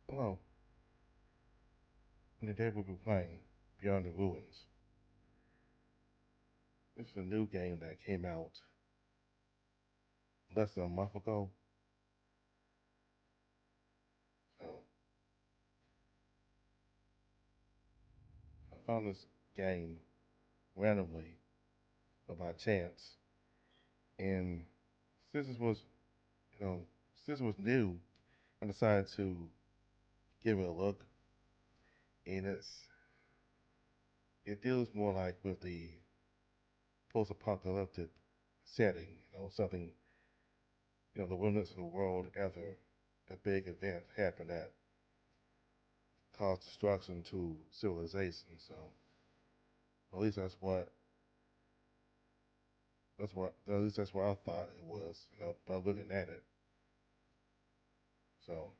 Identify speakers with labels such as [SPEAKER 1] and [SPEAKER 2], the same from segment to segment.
[SPEAKER 1] Hello, and today we'll be playing Beyond the Ruins. This is a new game that came out less than a month ago. So I found this game randomly or by chance, and since it was, you know, since it was new, I decided to give it a look. And it deals more like with the post-apocalyptic setting, something, the remnants of the world after a big event happened that caused destruction to civilization. So at least that's what I thought it was, by looking at it. So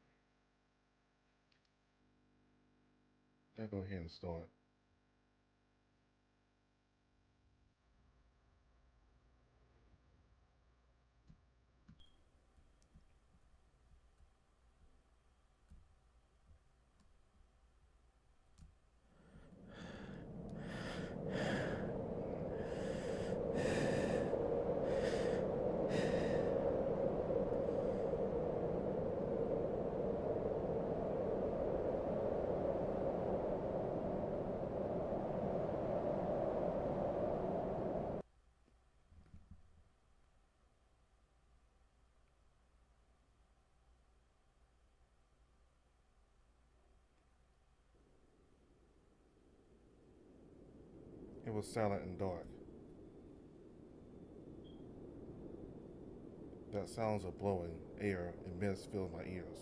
[SPEAKER 1] I'll go ahead and start. It was silent and dark. That sounds of blowing air and mist filled my ears.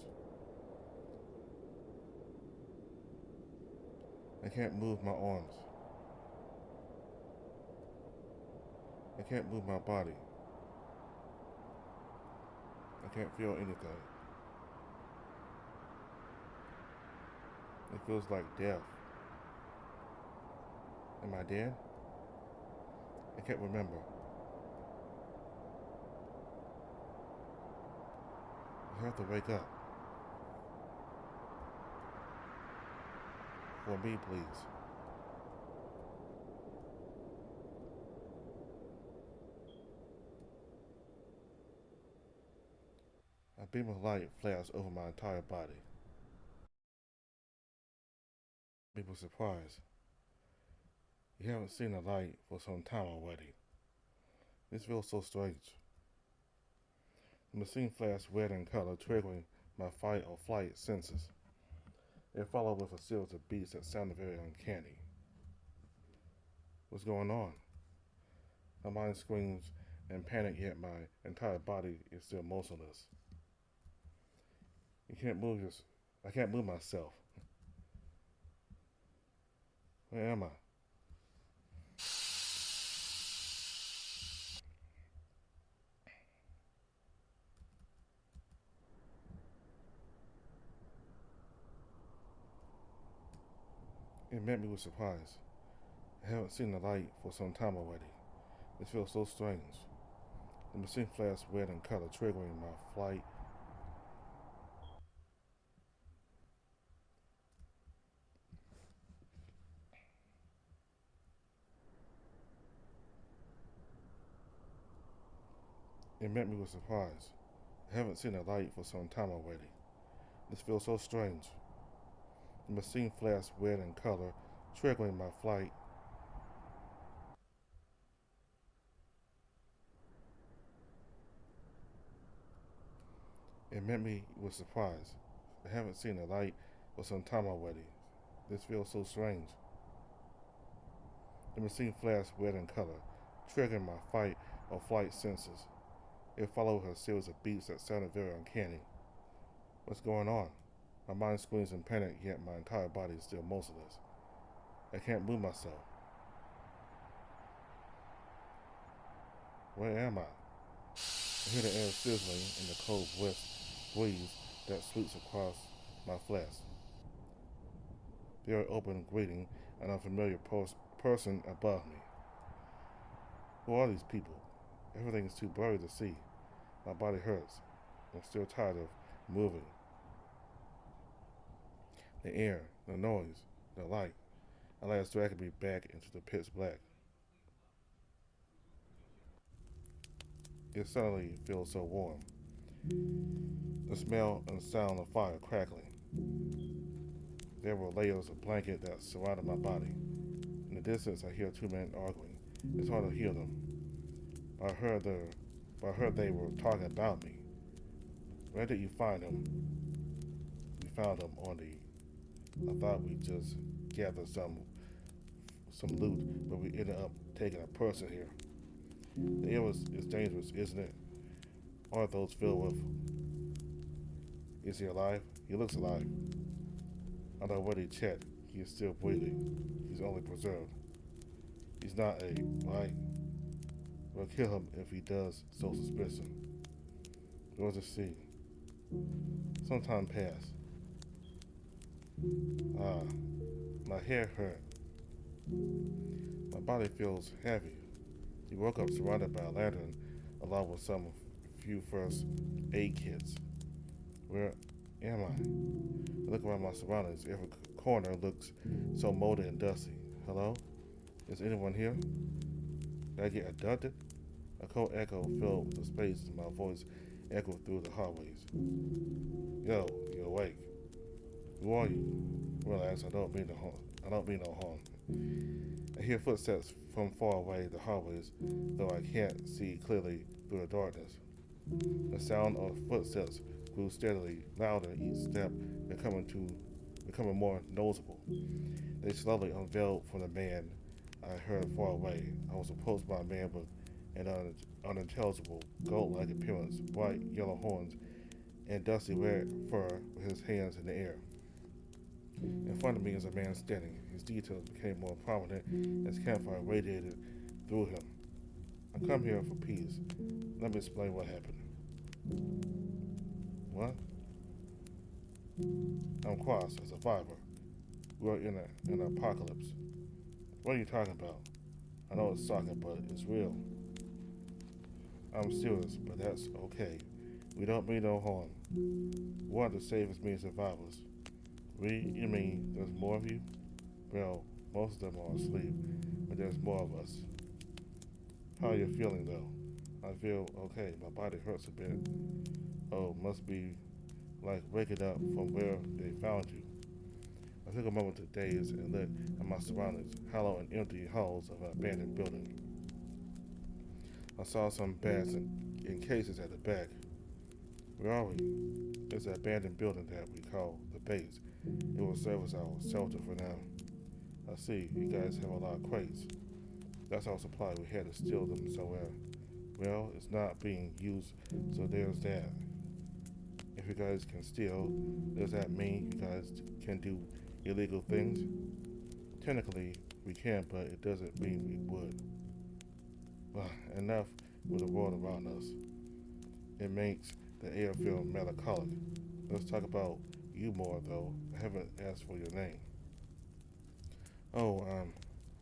[SPEAKER 1] I can't move my arms. I can't move my body. I can't feel anything. It feels like death. Am I dead? I can't remember. I have to wake up. For me, please. A beam of light flashed over my entire body. People were surprised. You haven't seen the light for some time already. This feels so strange. The machine flashed red in color, triggering my fight or flight senses. It followed with a series of beats that sounded very uncanny. What's going on? My mind screams in panic, yet my entire body is still motionless. You can't move your. I can't move myself. Where am I? It met me with surprise. I haven't seen the light for some time already. It feels so strange. The machine flashed red in color, triggering my flight. It met me with surprise. I haven't seen the light for some time already. This feels so strange. The machine flashed red in color, triggering my flight. It met me with surprise. I haven't seen the light for some time already. This feels so strange. The machine flashed red in color, triggering my fight or flight senses. It followed with a series of beats that sounded very uncanny. What's going on? My mind screams in panic, yet my entire body is still motionless. I can't move myself. Where am I? I hear the air sizzling and the cold breeze that sweeps across my flesh. The air open, greeting an unfamiliar person above me. Who are these people? Everything is too blurry to see. My body hurts. I'm still tired of moving. The air, the noise, the light. At last dragging me back into the pitch black. It suddenly feels so warm. The smell and sound of fire crackling. There were layers of blanket that surrounded my body. In the distance, I hear two men arguing. It's hard to hear them. I heard they were talking about me. Where did you find them? We found them on the. I thought we just gathered some loot, but we ended up taking a person here. The air is dangerous, isn't it? Aren't those filled with? Is he alive? He looks alive. I already checked. He is still breathing. He's only preserved. He's not a, right? We'll kill him if he does so suspicion. We'll just see. Some time passed. My head hurt. My body feels heavy. He woke up surrounded by a lantern along with some few first aid kits. Where am I? I look around my surroundings. Every corner looks so moldy and dusty. Hello? Is anyone here? Did I get abducted? A cold echo filled the space and my voice echoed through the hallways. Yo, you awake? Who are you? Relax, I don't mean no harm. I hear footsteps from far away the hallways, though I can't see clearly through the darkness. The sound of footsteps grew steadily louder each step, becoming more noticeable. They slowly unveiled from the man I heard far away. I was approached by a man with an unintelligible gold-like appearance, bright yellow horns, and dusty red fur with his hands in the air. In front of me is a man standing. His details became more prominent as campfire radiated through him. I come here for peace. Let me explain what happened. What? I'm Cross, a survivor. We're in an apocalypse. What are you talking about? I know it's shocking, but it's real. I'm serious, but that's okay. We don't mean no harm. We want to save as many survivors. You mean there's more of you? Well, most of them are asleep, but there's more of us. How are you feeling though? I feel okay. My body hurts a bit. Oh, must be like waking up from where they found you. I took a moment to daze and look at my surroundings, hollow and empty halls of an abandoned building. I saw some beds in cases at the back. Where are we? It's an abandoned building that we call the base. It will serve as our shelter for now. I see, you guys have a lot of crates. That's our supply. We had to steal them somewhere. Well, it's not being used, so there's that. If you guys can steal, does that mean you guys can do illegal things? Technically, we can, but it doesn't mean we would. Enough with the world around us. It makes the air feel melancholic. Let's talk about you more, though. I haven't asked for your name. Oh,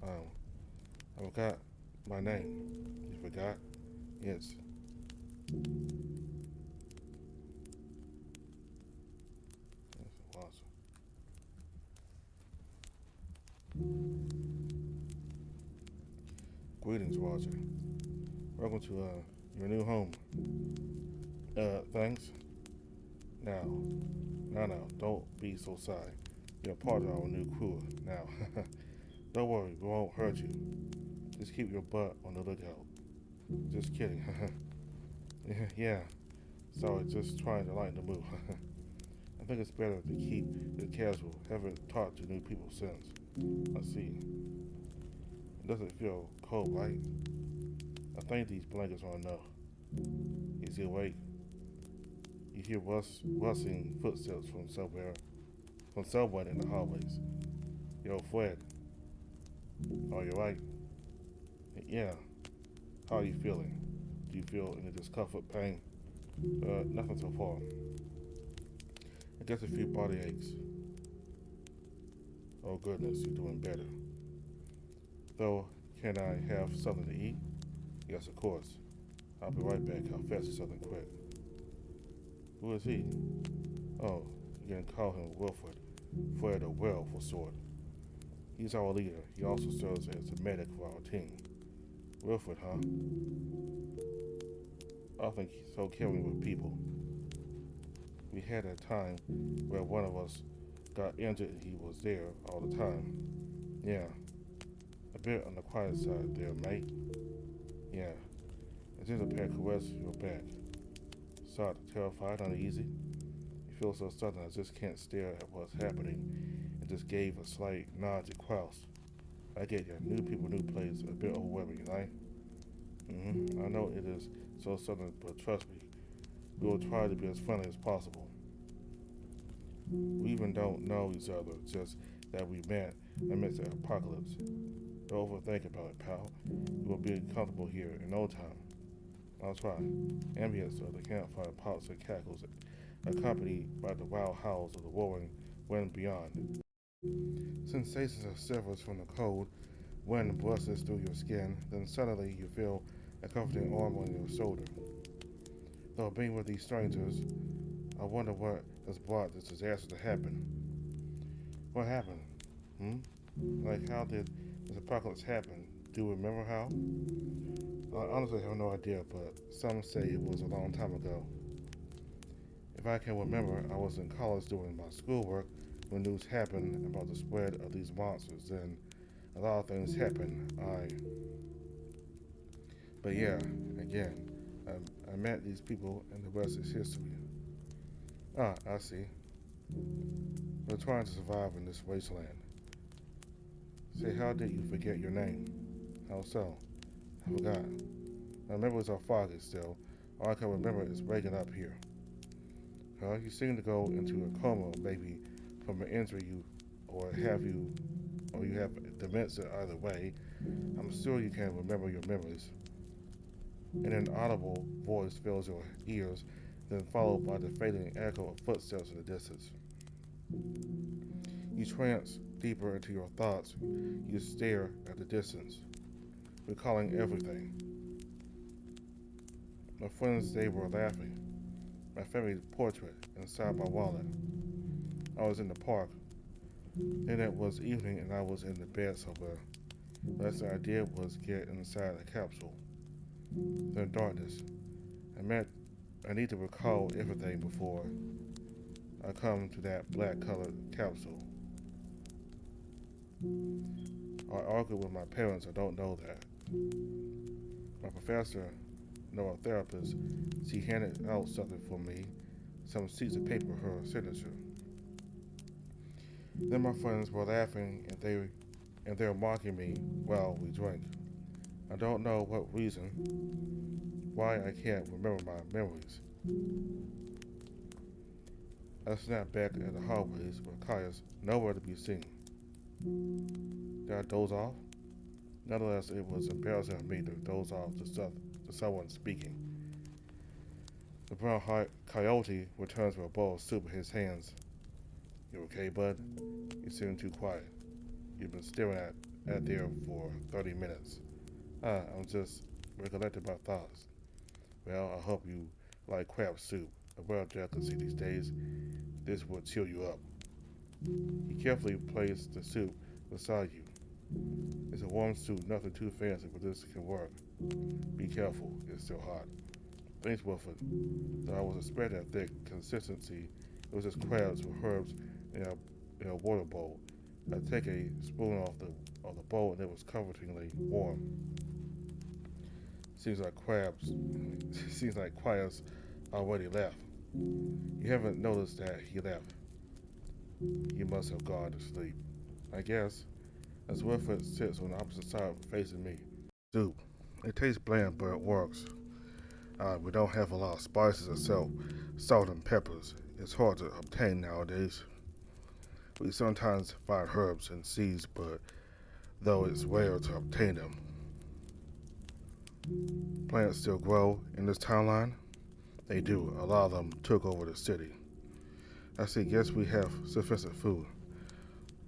[SPEAKER 1] I forgot my name. You forgot? Yes. That's awesome. Greetings, Roger. Welcome to your new home. Thanks. Now, don't be so shy. You're part of our new crew now. Don't worry, we won't hurt you. Just keep your butt on the lookout. Just kidding. Yeah. Sorry, just trying to lighten the mood. I think it's better to keep it casual. Haven't talked to new people since. Let's see. It doesn't feel cold, right? I think these blankets are enough. Is he awake? You hear rustling footsteps from someone in the hallways. Yo, Fred. Are you right? Yeah. How are you feeling? Do you feel any discomfort, pain? Nothing so far. I guess a few body aches. Oh goodness, you're doing better. Though, can I have something to eat? Yes, of course. I'll be right back. I'll fetch you something quick. Who is he? Oh, you can call him Wilfred. Fred or Will for short. He's our leader. He also serves as the medic for our team. Wilfred, huh? I think he's so caring with people. We had a time where one of us got injured and he was there all the time. Yeah, a bit on the quiet side there, mate. Yeah, a gentle pat caressed your back. Sort terrified, uneasy. You feel so sudden I just can't stare at what's happening and just gave a slight nod to Klaus. I get you, new people, new place, a bit overwhelming, right? I know it is so sudden, but trust me, we will try to be as friendly as possible. We even don't know each other, just that we met amidst the apocalypse. Don't overthink about it, pal. You will be comfortable here in no time. I'll try. Ambience of the campfire pops and cackles, accompanied by the wild howls of the roaring wind beyond. Sensations of shivers from the cold wind brushes through your skin, then suddenly you feel a comforting arm on your shoulder. Though being with these strangers, I wonder what has brought this disaster to happen. What happened? Like, how did this apocalypse happen? Do you remember how? I honestly have no idea, but some say it was a long time ago. If I can remember, I was in college doing my schoolwork when news happened about the spread of these monsters. Then a lot of things happened. But yeah, again, I met these people, and the rest is history. Ah, I see. We're trying to survive in this wasteland. Say, how did you forget your name? How so? I forgot. My memories are foggy still. All I can remember is waking up here. You seem to go into a coma, maybe from an injury or you have dementia. Either way, I'm sure you can remember your memories. An inaudible voice fills your ears, then followed by the fading echo of footsteps in the distance. You trance deeper into your thoughts. You stare at the distance, recalling everything. My friends, they were laughing. My favorite portrait inside my wallet. I was in the park. Then it was evening and I was in the bed somewhere. Last thing I did was get inside a capsule. Then darkness. I need to recall everything before I come to that black colored capsule. I argued with my parents, I don't know that. My professor, no, a therapist, she handed out something for me, some sheets of paper, her signature. Then my friends were laughing and they were mocking me while we drank. I don't know what reason, why I can't remember my memories. I snapped back at the hallways where Kaya's nowhere to be seen. Did I doze off? Nonetheless, it was embarrassing of me to doze off to someone speaking. The brown coyote returns with a bowl of soup in his hands. You okay, bud? You seem too quiet. You've been staring at there for 30 minutes. I'm just recollecting my thoughts. Well, I hope you like crab soup. A rare delicacy these days. This will cheer you up. He carefully placed the soup beside you. It's a warm soup, nothing too fancy, but this can work. Be careful, it's still hot. Thanks, Wilfred. Though I was expecting a thick consistency, it was just crabs with herbs in a water bowl. I take a spoon off the bowl and it was comfortingly warm. Seems like crabs already left. You haven't noticed that he left. You must have gone to sleep. I guess. As Wilfred sits on the opposite side facing me. Soup. It tastes bland, but it works. We don't have a lot of spices except salt and peppers. It's hard to obtain nowadays. We sometimes find herbs and seeds, but though it's rare to obtain them. Plants still grow in this town line? They do. A lot of them took over the city. I see. Guess we have sufficient food.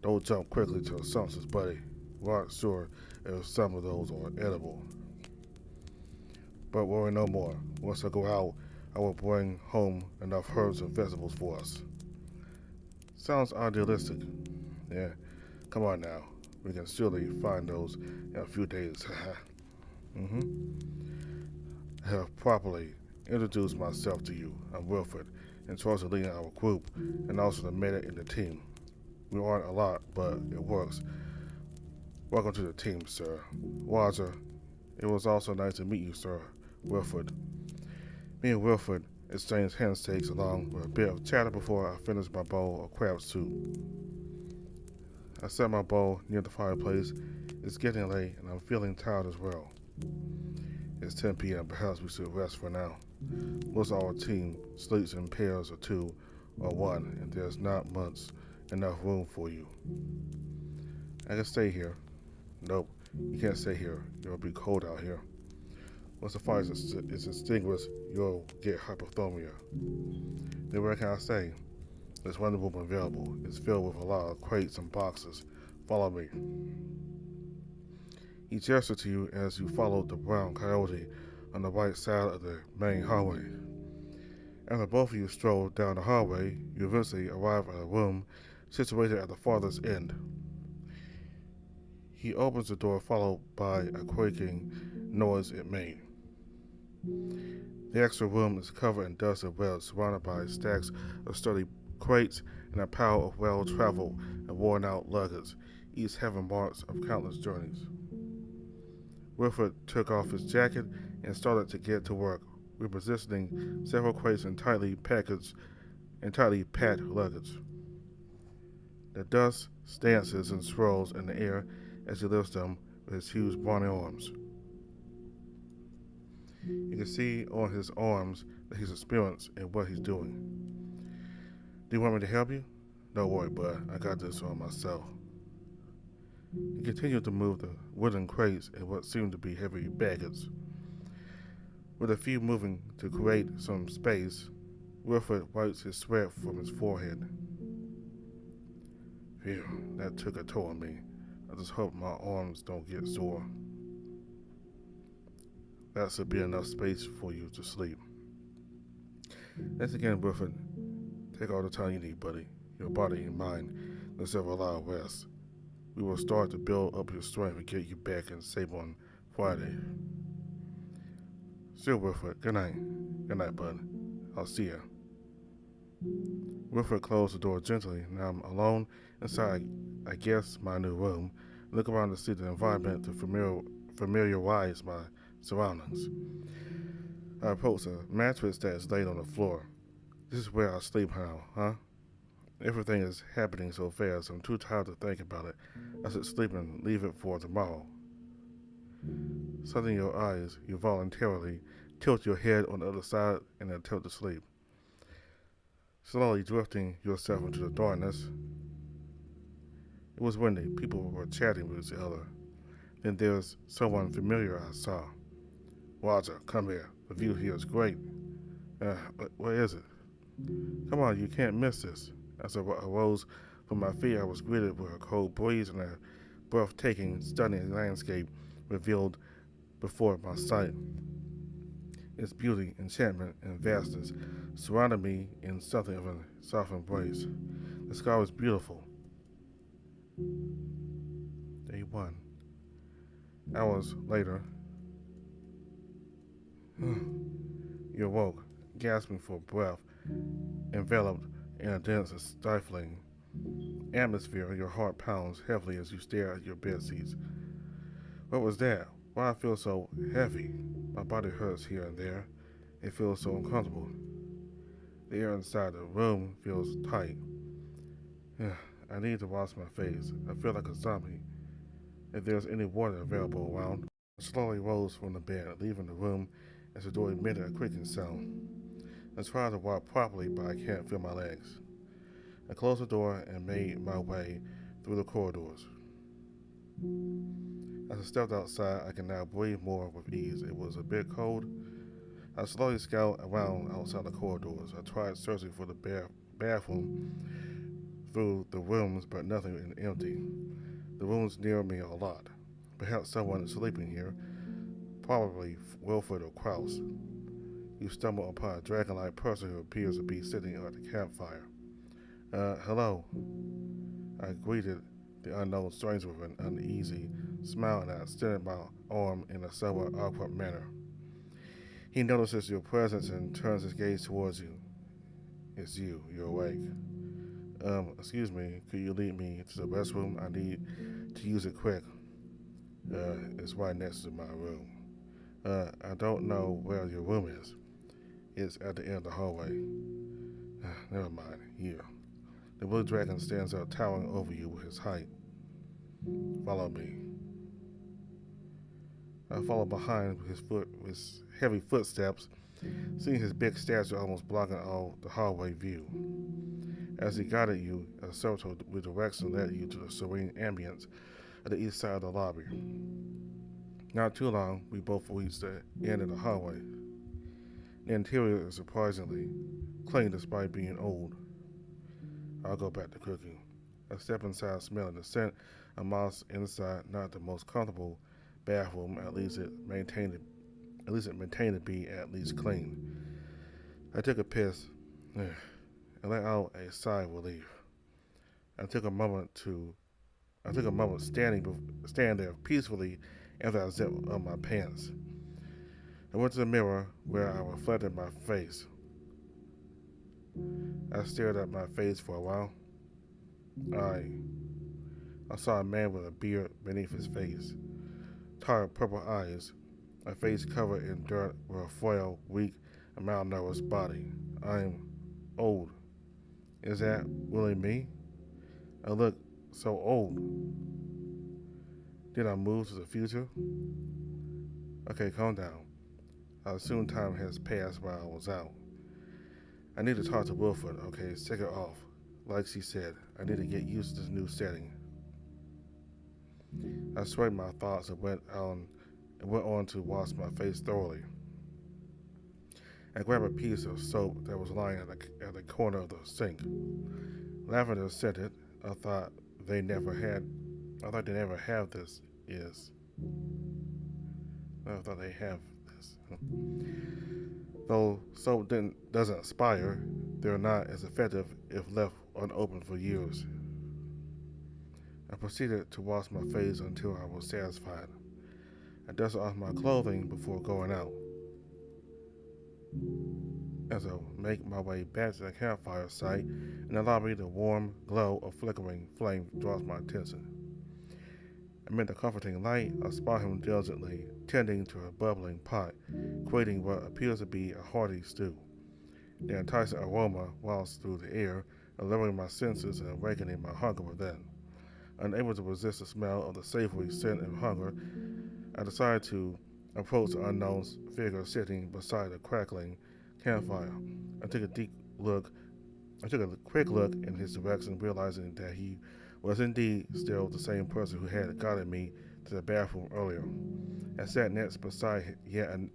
[SPEAKER 1] Don't jump quickly to assumptions, buddy. We aren't sure if some of those are edible. But worry no more. Once I go out, I will bring home enough herbs and vegetables for us. Sounds idealistic. Yeah, come on now. We can surely find those in a few days. mm-hmm. I have properly introduced myself to you. I'm Wilfred, in charge of leading our group and also the medic in the team. We aren't a lot, but it works. Welcome to the team, sir. Roger, it was also nice to meet you, sir. Wilfred. Me and Wilfred exchanged handshakes along with a bit of chatter before I finished my bowl of crab soup. I set my bowl near the fireplace. It's getting late and I'm feeling tired as well. It's 10 p.m. Perhaps we should rest for now. Most of our team sleeps in pairs of two or one, and there's not much enough room for you. I can stay here. Nope, you can't stay here. It'll be cold out here. Once the fire is extinguished, you'll get hypothermia. Then where can I stay? There's one room available. It's filled with a lot of crates and boxes. Follow me. He gestured to you as you followed the brown coyote on the right side of the main hallway. After both of you strolled down the hallway, you eventually arrive at a room situated at the farthest end. He opens the door, followed by a quaking noise it made. The extra room is covered in dust and webs, surrounded by stacks of sturdy crates and a pile of well-traveled and worn-out luggage, each having marks of countless journeys. Wilfred took off his jacket and started to get to work, repositioning several crates and tightly packed luggage. The dust dances and swirls in the air as he lifts them with his huge brawny arms. You can see on his arms that he's experienced in what he's doing. Do you want me to help you? Don't worry, bud. I got this on myself. He continued to move the wooden crates and what seemed to be heavy baggage. With a few moving to create some space, Wilfred wipes his sweat from his forehead. Phew, that took a toll on me. I just hope my arms don't get sore. That should be enough space for you to sleep. Thanks again, Wilfred. Take all the time you need, buddy. Your body and mind deserve a lot of rest. We will start to build up your strength and get you back in shape on Friday. Sure, Wilfred. Good night. Good night, bud. I'll see ya. Wilfred closed the door gently. Now I'm alone inside, I guess, my new room. Look around to see the environment to familiarize my surroundings. I approach a mattress that is laid on the floor. This is where I sleep now, huh? Everything is happening so fast, I'm too tired to think about it. I should sleep and leave it for tomorrow. Shutting your eyes, you voluntarily tilt your head on the other side and attempt to sleep. Slowly drifting yourself into the darkness. It was windy. People were chatting with each other. Then there's someone familiar I saw. Roger, come here. The view here is great. Where is it? Come on, you can't miss this. As I arose from my feet, I was greeted with a cold breeze and a breathtaking, stunning landscape revealed before my sight. Its beauty, enchantment, and vastness surrounded me in something of a soft embrace. The sky was beautiful. Day 1. Hours later, you awoke, gasping for breath, enveloped in a dense and stifling atmosphere. Your heart pounds heavily as you stare at your bed sheets. What was that? Why I feel so heavy? My body hurts here and there. It feels so uncomfortable. The air inside the room feels tight. I need to wash my face. I feel like a zombie. If there's any water available around. I slowly rose from the bed, leaving the room as the door emitted a creaking sound. I tried to walk properly, but I can't feel my legs. I closed the door and made my way through the corridors. As I stepped outside, I can now breathe more with ease. It was a bit cold. I slowly scoured around outside the corridors. I tried searching for the bathroom through the rooms, but nothing was empty. The rooms near me a lot. Perhaps someone is sleeping here, probably Wilfred or Kraus. You stumble upon a dragon-like person who appears to be sitting at the campfire. Hello. I greeted the unknown stranger with an uneasy smile and I extended my arm in a somewhat awkward manner. He notices your presence and turns his gaze towards you. It's you. You're awake. Excuse me. Could you lead me to the restroom? I need to use it quick. It's right next to my room. I don't know where your room is. It's at the end of the hallway. Never mind. Here. The blue dragon stands up, towering over you with his height. Follow me. I follow behind with heavy footsteps, seeing his big stature almost blocking all the hallway view. As he guided you, a subtle redirection led you to the serene ambience at the east side of the lobby. Not too long, we both reached the end of the hallway. The interior is surprisingly clean despite being old. I'll go back to cooking. I step inside, smelling the scent of moss inside. Not the most comfortable bathroom. At least it maintained to be at least clean. I took a piss and let out a sigh of relief. I took a moment stand there peacefully after I zipped up my pants. I went to the mirror where I reflected my face. I stared at my face for a while. I saw a man with a beard beneath his face, tired purple eyes, a face covered in dirt with a frail, weak, and malnourished body. I'm old. Is that really me? I look so old. Did I move to the future? Okay, calm down. I assume time has passed while I was out. I need to talk to Wilfred. Okay, take it off. Like she said, I need to get used to this new setting. I swayed my thoughts and went on to wash my face thoroughly. I grabbed a piece of soap that was lying at the corner of the sink. Lavender scented. I thought they never have this. I thought they have this. Though soap doesn't expire, they're not as effective if left unopened for years. I proceeded to wash my face until I was satisfied. I dusted off my clothing before going out. As I make my way back to the campfire site in the lobby, the warm glow of flickering flame draws my attention. Amid the comforting light, I spot him diligently tending to a bubbling pot, creating what appears to be a hearty stew. The enticing aroma waltzed through the air, alluring my senses and awakening my hunger within. Unable to resist the smell of the savory scent and hunger, I decided to approach the unknown figure sitting beside a crackling campfire. I took a quick look in his direction, realizing that he was indeed still the same person who had guided me to the bathroom earlier. I sat next beside yet a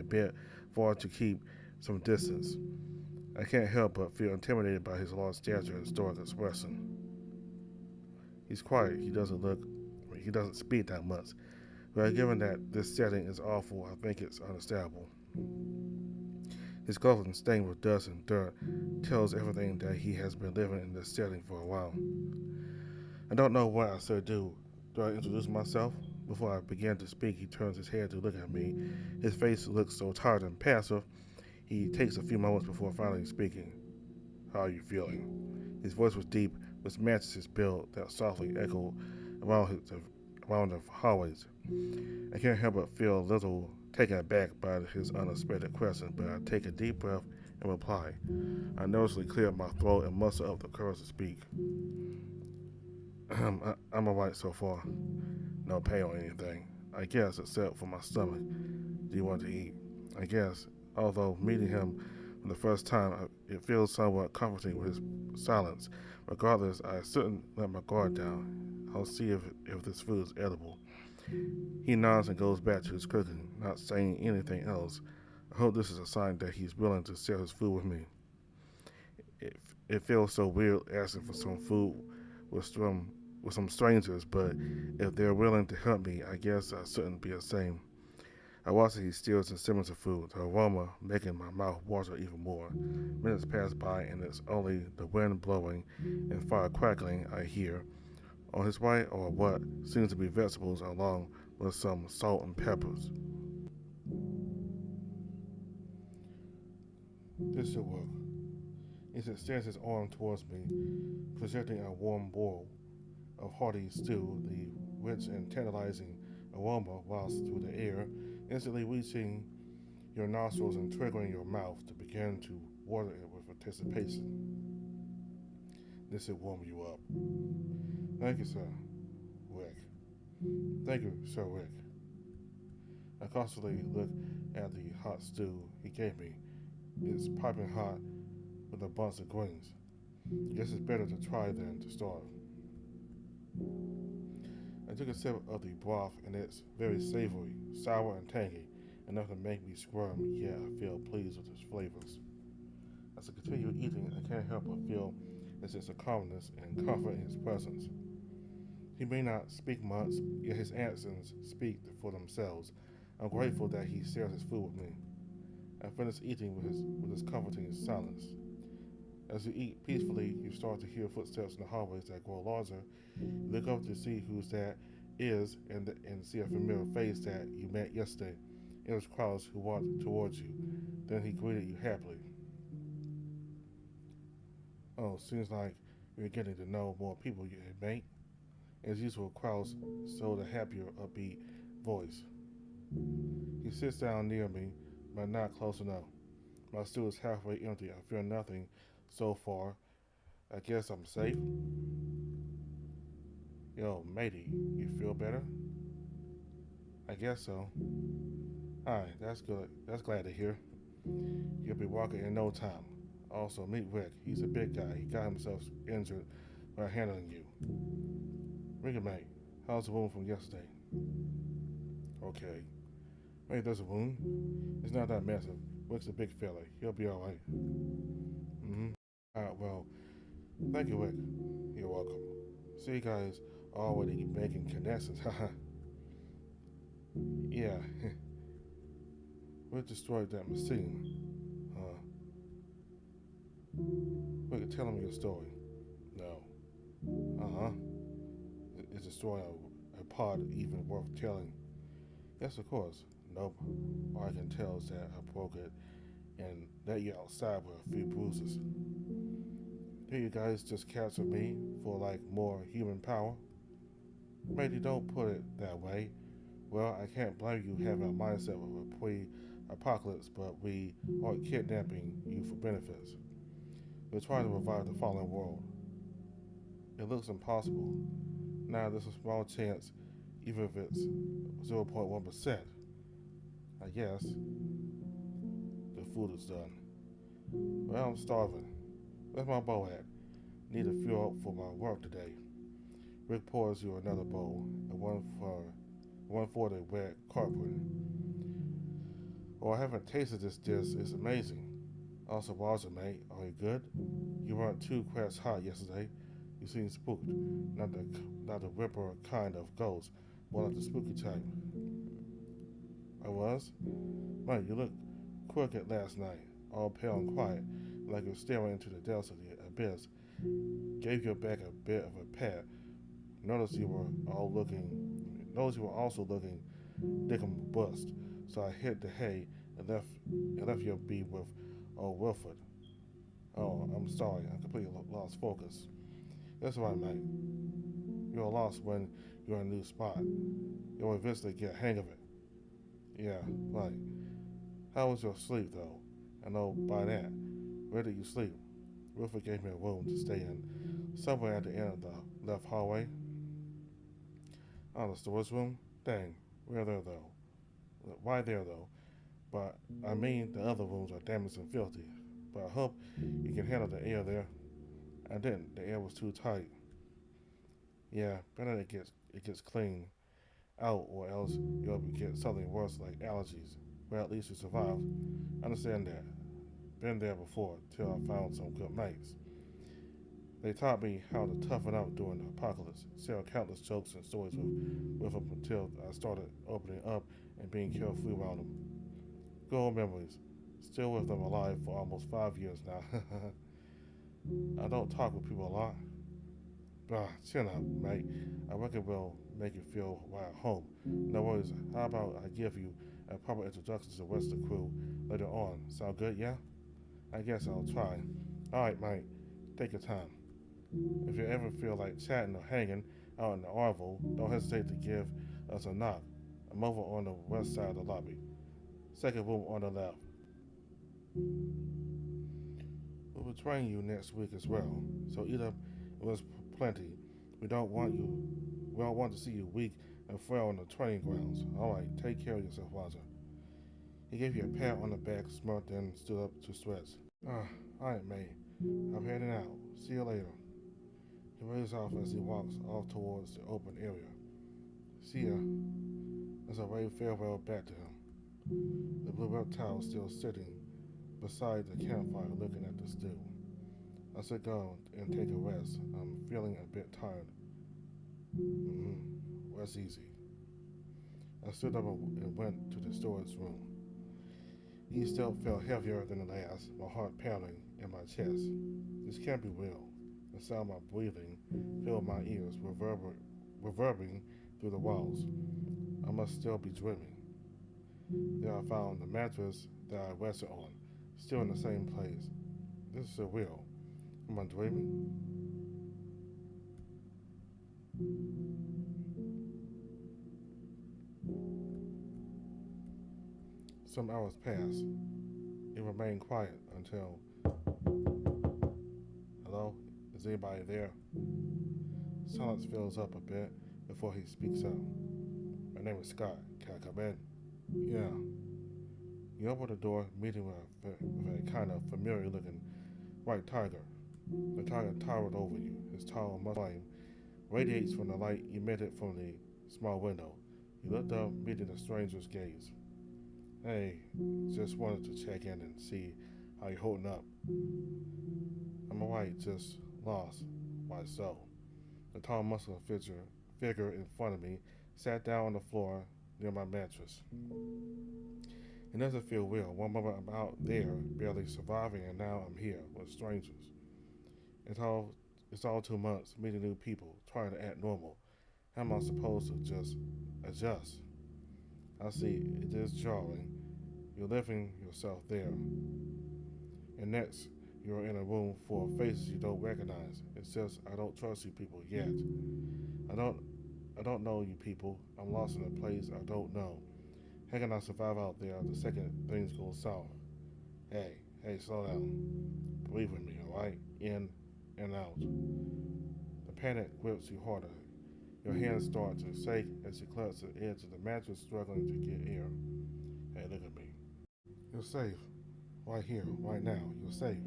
[SPEAKER 1] bit far to keep some distance. I can't help but feel intimidated by his large stature and stoic expression. He's quiet. He doesn't speak that much. But given that this setting is awful, I think it's understandable. His clothing stained with dust and dirt tells everything that he has been living in this setting for a while. I don't know what I should do. Do I introduce myself? Before I begin to speak, he turns his head to look at me. His face looks so tired and passive. He takes a few moments before finally speaking. How are you feeling? His voice was deep, which matches his build that softly echoed around the hallways. I can't help but feel a little taken aback by his unexpected question, but I take a deep breath and reply. I nervously clear my throat and muster up the courage to speak. I'm alright so far. No pain or anything. I guess, except for my stomach. Do you want to eat? I guess. Although meeting him for the first time, it feels somewhat comforting with his silence. Regardless, I shouldn't let my guard down. I'll see if this food is edible. He nods and goes back to his cooking, not saying anything else. I hope this is a sign that he's willing to share his food with me. It feels so weird asking for some food with some strangers, but if they're willing to help me, I guess I shouldn't be ashamed. I watch as he steals and simmers the food, the aroma making my mouth water even more. Minutes pass by, and it's only the wind blowing and fire crackling I hear. On his right are what seems to be vegetables along with some salt and peppers. This should work. He extends his arm towards me, projecting a warm bowl of hearty stew, the rich and tantalizing aroma whilst through the air, instantly reaching your nostrils and triggering your mouth to begin to water it with anticipation. This should warm you up. Thank you, sir, Rick. Thank you, Sir Rick. I cautiously look at the hot stew he gave me. It's piping hot with a bunch of greens. Guess it's better to try than to starve. I took a sip of the broth, and it's very savory, sour, and tangy, enough to make me squirm, yet I feel pleased with its flavors. As I continue eating, I can't help but feel a sense of calmness and comfort in his presence. He may not speak much, yet his actions speak for themselves. I'm grateful that he shares his food with me. I finish eating with his comforting silence. As you eat peacefully, you start to hear footsteps in the hallways that grow larger. You look up to see whose that is and see a familiar face that you met yesterday. It was Kraus who walked towards you. Then he greeted you happily. Oh, seems like you're getting to know more people, you mate. As usual, Kraus showed a happier, upbeat voice. He sits down near me, but not close enough. My stool is halfway empty. I feel nothing so far. I guess I'm safe. Yo, matey, you feel better? I guess so. Alright, that's good. That's glad to hear. You'll be walking in no time. Also, meet Rick. He's a big guy. He got himself injured by handling you. Rick, mate, how's the wound from yesterday? Okay. Wait, there's a wound? It's not that massive. Rick's a big fella. He'll be alright. Mm-hmm. Alright, well, thank you, Rick. You're welcome. See, you guys already making connections, haha. Yeah. Rick destroyed that machine. Rick, tell him your story. No. Uh-huh. Is the story a part even worth telling? Yes, of course. Nope. All I can tell is that I broke it and that you're outside with a few bruises. Do you guys just capture me for like more human power? Maybe don't put it that way. Well, I can't blame you having a mindset of a pre-apocalypse, but we aren't kidnapping you for benefits. We're trying to revive the fallen world. It looks impossible. Now there's a small chance, even if it's 0.1%. I guess. The food is done. Well, I'm starving. Where's my bow at? Need to fuel up for my work today. Rick pours you another bowl, and one for the red carpet. Oh, I haven't tasted this dish. It's amazing. Also, Walter, mate, are you good? You weren't too crash hot yesterday. You seem spooked. Not the whipper kind of ghost, more like the spooky type. I was? Mate, you looked crooked last night, all pale and quiet, like you were staring into the depths of the abyss. Gave your back a bit of a pat. Noticed you were also looking decombussed, so I hit the hay and left you be with old Wilford. Oh, I'm sorry, I completely lost focus. That's right, mate. You're lost when you're in a new spot. You'll eventually get a hang of it. Yeah, right. How was your sleep, though? I know by that. Where did you sleep? Wilford gave me a room to stay in, somewhere at the end of the left hallway. Oh, the storage room? Dang, where there, though? Why there, though? But, I mean, the other rooms are damaged and filthy. But I hope you can handle the air there. I didn't. The air was too tight. Yeah, better it gets cleaned out, or else you'll get something worse like allergies. But at least you survived. Understand that. Been there before, till I found some good mates. They taught me how to toughen up during the apocalypse. Share countless jokes and stories with them until I started opening up and being carefree around them. Good old memories. Still with them alive for almost 5 years now. I don't talk with people a lot. Chin up, mate. I reckon we'll make you feel right at home. No worries. How about I give you a proper introduction to the rest of the crew later on? Sound good, yeah? I guess I'll try. Alright, mate. Take your time. If you ever feel like chatting or hanging out in the Arvo, don't hesitate to give us a knock. I'm over on the west side of the lobby. Second room on the left. We will train you next week as well, so eat up with plenty. We don't want to see you weak and frail on the training grounds. Alright, take care of yourself, Roger. He gave you a pat on the back, smirked, and stood up to stretch. Alright, mate. I'm heading out. See you later. He raised off as he walks off towards the open area. See ya. As I wave farewell back to him. The blue reptile still sitting beside the campfire looking at the stew. I sit down and take a rest. I'm feeling a bit tired. Rest easy. I stood up and went to the storage room. Each step felt heavier than the last, my heart pounding in my chest. This can't be real. The sound of my breathing filled my ears, reverberating through the walls. I must still be dreaming. Then I found the mattress that I rested on, still in the same place. This is surreal. Am I dreaming? Some hours passed. It remained quiet until... Hello? Is anybody there? Silence fills up a bit before he speaks up. My name is Scott. Can I come in? Yeah. You open the door, meeting with a kind of familiar-looking white tiger. The tiger towered over you. His tall flame radiates from the light emitted from the small window. You looked up, meeting the stranger's gaze. Hey, just wanted to check in and see how you're holding up. I'm alright, just lost. Why so? The tall, muscular figure in front of me sat down on the floor near my mattress. It doesn't feel real. One moment I'm out there, barely surviving, and now I'm here with strangers. It's all 2 months, meeting new people, trying to act normal. How am I supposed to just adjust? I see, it is jarring. You're living yourself there. And next, you're in a room full of faces you don't recognize. It's just, I don't trust you people yet. I don't know you people. I'm lost in a place I don't know. How can I survive out there the second things go south? Hey, slow down. Breathe with me, alright? In and out. The panic grips you harder. Your hands start to shake as you clutch the edge of the mattress, struggling to get air. Hey, look at me. You're safe. Right here, right now. You're safe.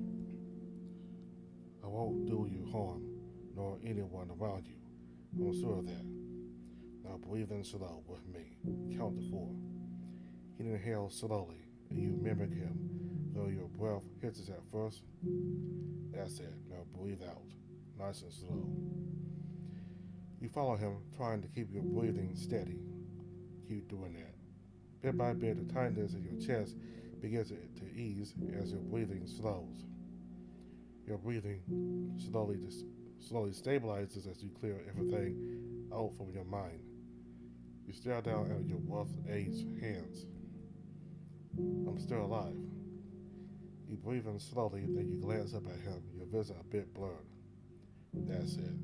[SPEAKER 1] I won't do you harm, nor anyone around you. I'm sure of that. Now breathe in slow with me. Count to 4. He inhales slowly, and you mimic him, though your breath hits at first. That's it. Now breathe out, nice and slow. You follow him, trying to keep your breathing steady. Keep doing that. Bit by bit, the tightness in your chest begins to ease as your breathing slows. Your breathing slowly stabilizes as you clear everything out from your mind. You stare down at your rough-aged hands. I'm still alive. You breathe in slowly, then you glance up at him, your vision a bit blurred. That's it.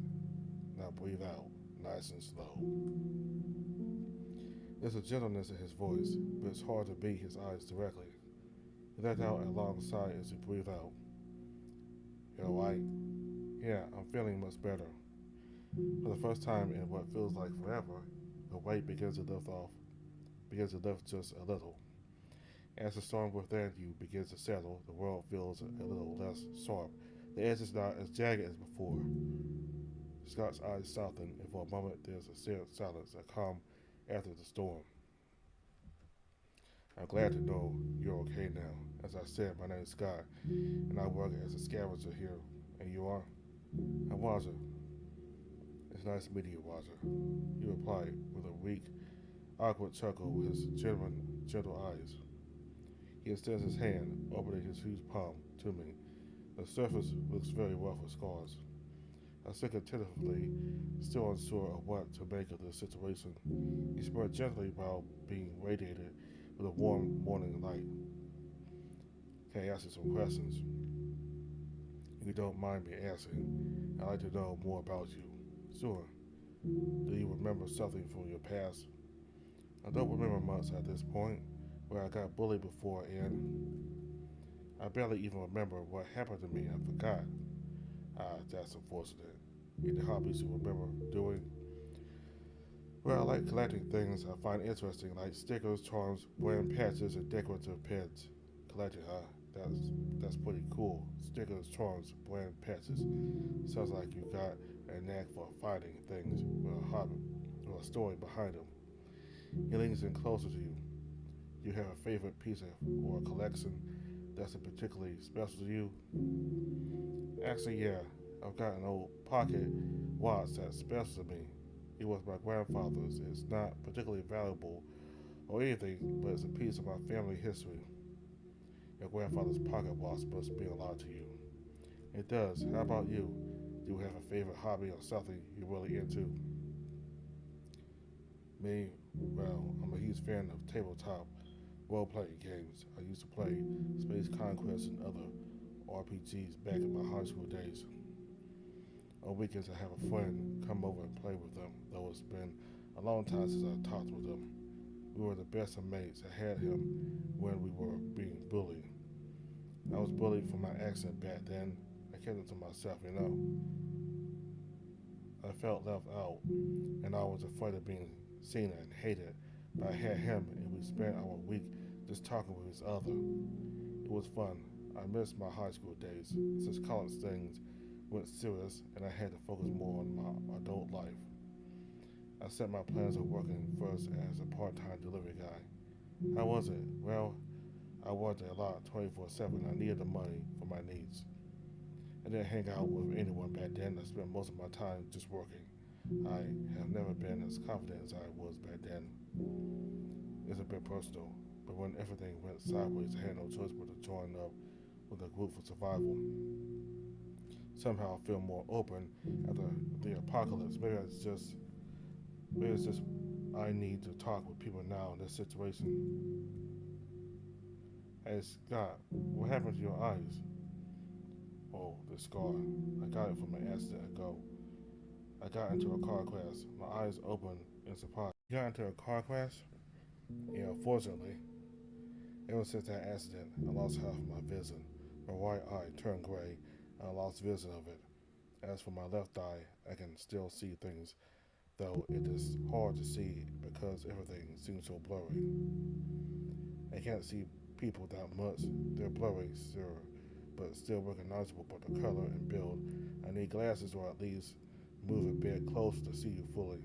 [SPEAKER 1] Now breathe out, nice and slow. There's a gentleness in his voice, but it's hard to beat his eyes directly. You let out a long sigh as you breathe out. You're alright? Yeah, I'm feeling much better. For the first time in what feels like forever, the weight begins to lift just a little. As the storm within you begins to settle, the world feels a little less sharp. The edge is not as jagged as before. Scott's eyes soften, and for a moment there's a sad silence, a calm after the storm. I'm glad to know you're okay now. As I said, my name is Scott, and I work as a scavenger here. And you are? I'm Roger. It's nice meeting you, Roger. You replied with a weak awkward chuckle with his genuine, gentle eyes. He extends his hand, opening his huge palm to me. The surface looks very rough with scars. I sit attentively, still unsure of what to make of this situation. He spread gently while being radiated with a warm morning light. Can I ask you some questions? If you don't mind me asking, I'd like to know more about you. Sure. Do you remember something from your past? I don't remember much at this point, where I got bullied before and I barely even remember what happened to me. I forgot. That's unfortunate. Any hobbies you remember doing? Well, I like collecting things I find interesting, like stickers, charms, brand patches, and decorative pins. Collecting, huh? That's pretty cool. Stickers, charms, brand patches. Sounds like you got a knack for finding things with a hobby or a story behind them. He leans in closer to you. You have a favorite piece of or a collection that's particularly special to you? Actually, yeah. I've got an old pocket watch that's special to me. It was my grandfather's. It's not particularly valuable or anything, but it's a piece of my family history. Your grandfather's pocket watch must mean a lot to you. It does. How about you? Do you have a favorite hobby or something you're really into? Me? Well, I'm a huge fan of tabletop role playing games. I used to play Space Conquest and other RPGs back in my high school days. On weekends, I have a friend come over and play with them, though it's been a long time since I talked with them. We were the best of mates. I had him when we were being bullied. I was bullied for my accent back then. I kept it to myself, you know. I felt left out, and I was afraid of being seen and hated. But I had him, and we spent our week just talking with each other. It was fun. I miss my high school days, since college things went serious and I had to focus more on my adult life. I set my plans of working first as a part-time delivery guy. How was it? Well, I worked a lot 24/7. I needed the money for my needs. I didn't hang out with anyone back then. I spent most of my time just working. I have never been as confident as I was back then. It's a bit personal, but when everything went sideways, I had no choice but to join up with a group for survival. Somehow I feel more open after the apocalypse. Maybe it's just I need to talk with people now in this situation. Hey Scott, what happened to your eyes? Oh, the scar. I got it from an accident ago. I got into a car crash. My eyes opened in surprise. You got into a car crash? Yeah, fortunately. Ever since that accident, I lost half of my vision. My right eye turned gray, and I lost vision of it. As for my left eye, I can still see things, though it is hard to see because everything seems so blurry. I can't see people that much. They're blurry, sure, but still recognizable by the color and build. I need glasses or at least move a bit closer to see you fully.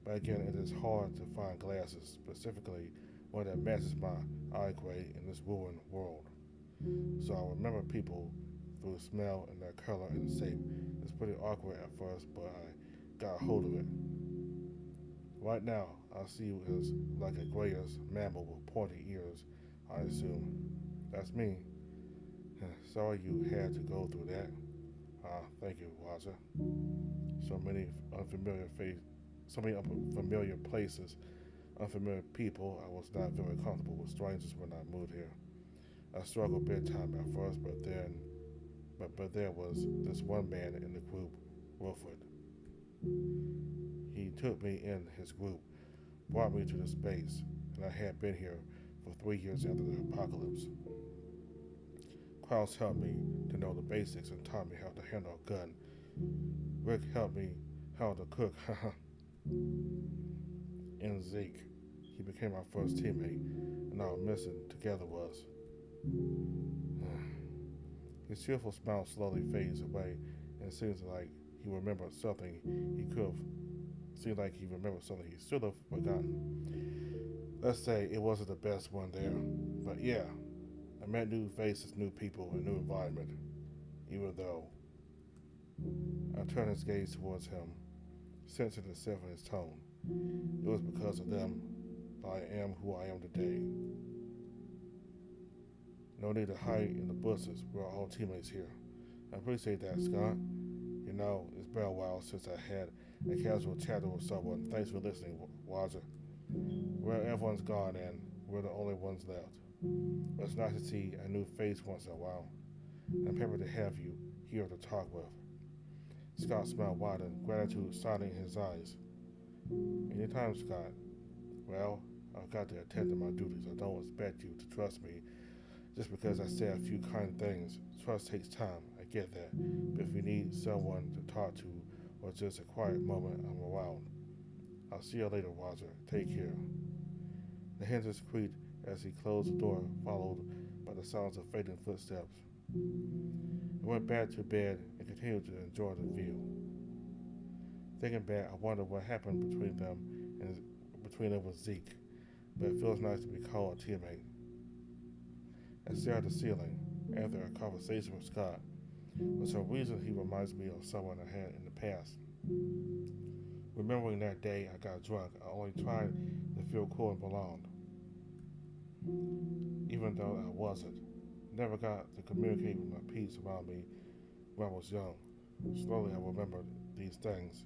[SPEAKER 1] But again, it is hard to find glasses, specifically one that matches my eye gray in this ruined world. So I remember people through smell and their color and shape. It's pretty awkward at first, but I got a hold of it. Right now, I see you as like a grayish mammal with pointy ears, I assume. That's me. Sorry you had to go through that. Thank you, Roger. So many unfamiliar faces, so many unfamiliar places, unfamiliar people. I was not very comfortable with strangers when I moved here. I struggled big time at first, but there was this one man in the group, Wilfred. He took me in his group, brought me to the space, and I had been here for 3 years after the apocalypse. Klaus helped me to know the basics and taught me how to handle a gun. Rick helped me how to cook, and Zeke, he became my first teammate, and our mission together was. His cheerful smile slowly fades away, and it seems like he remembered something he could have. Seemed like he remembered something he should have forgotten. Let's say it wasn't the best one there, but yeah, I met new faces, new people, a new environment. Even though I turned his gaze towards him, sensing the self in his tone. It was because of them that I am who I am today. No need to hide in the bushes. We're all teammates here. I appreciate that, Scott. You know, it's been a while since I had a casual chat with someone. Thanks for listening, Waza. Well, everyone's gone and we're the only ones left. But it's nice to see a new face once in a while. I'm happy to have you here to talk with. Scott smiled wide and gratitude shining in his eyes. Anytime, Scott. Well, I've got to attend to my duties. I don't expect you to trust me just because I say a few kind things. Trust takes time, I get that. But if you need someone to talk to or just a quiet moment, I'm around. I'll see you later, Wazer. Take care. The hinges creaked as he closed the door, followed by the sounds of fading footsteps. I went back to bed and continued to enjoy the view. Thinking back, I wonder what happened between them with Zeke, but it feels nice to be called a teammate. I stare at the ceiling after a conversation with Scott. For some reason, he reminds me of someone I had in the past. Remembering that day I got drunk, I only tried to feel cool and belonged, even though I wasn't. Never got to communicate with my peace around me when I was young. Slowly, I remembered these things.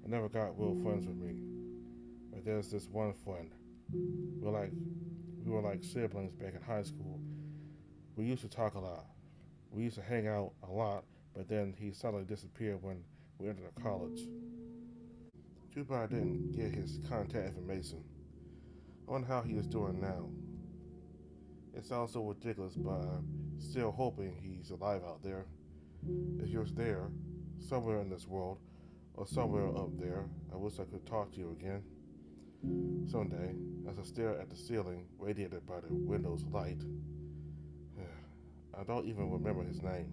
[SPEAKER 1] I never got real friends with me, but there's this one friend. We were like siblings back in high school. We used to talk a lot. We used to hang out a lot, but then he suddenly disappeared when we entered college. Too bad I didn't get his contact information. I wonder how he is doing now. It sounds so ridiculous, but I'm still hoping he's alive out there. If you're there, somewhere in this world, or somewhere up there, I wish I could talk to you again. Someday, as I stare at the ceiling radiated by the window's light, I don't even remember his name.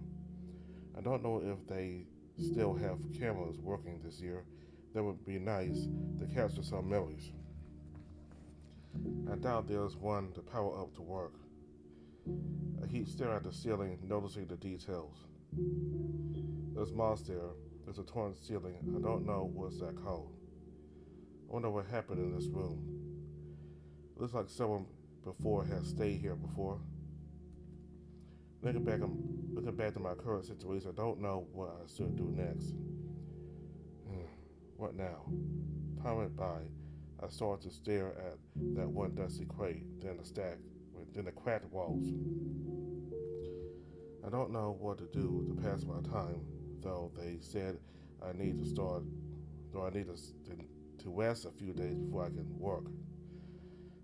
[SPEAKER 1] I don't know if they still have cameras working this year. That would be nice to capture some memories. I doubt there's one to power up to work. I keep staring at the ceiling, noticing the details. There's moss there. There's a torn ceiling. I don't know what's that called. I wonder what happened in this room. It looks like someone before has stayed here before. Looking back to my current situation, I don't know what I should do next. What now? Time went by. I started to stare at that one dusty crate, then the cracked walls. I don't know what to do to pass my time, though they said I need to start, though I need to rest a few days before I can work.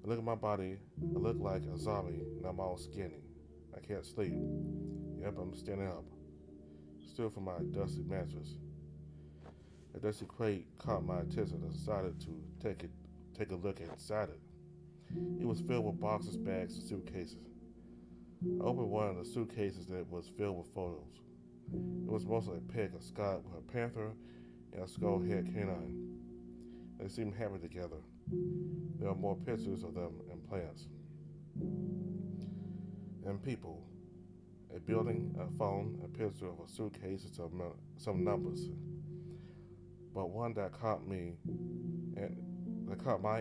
[SPEAKER 1] I look at my body, I look like a zombie, and I'm all skinny. I can't sleep. Yep, I'm standing up. Still from my dusty mattress. A dusty crate caught my attention and I decided to take a look inside it. It was filled with boxes, bags, and suitcases. I opened one of the suitcases that was filled with photos. It was mostly a pic of Scott with a panther and a skull-head canine. They seemed happy together. There were more pictures of them and plants. And people. A building, a phone, a picture of a suitcase, and some numbers. But one that caught my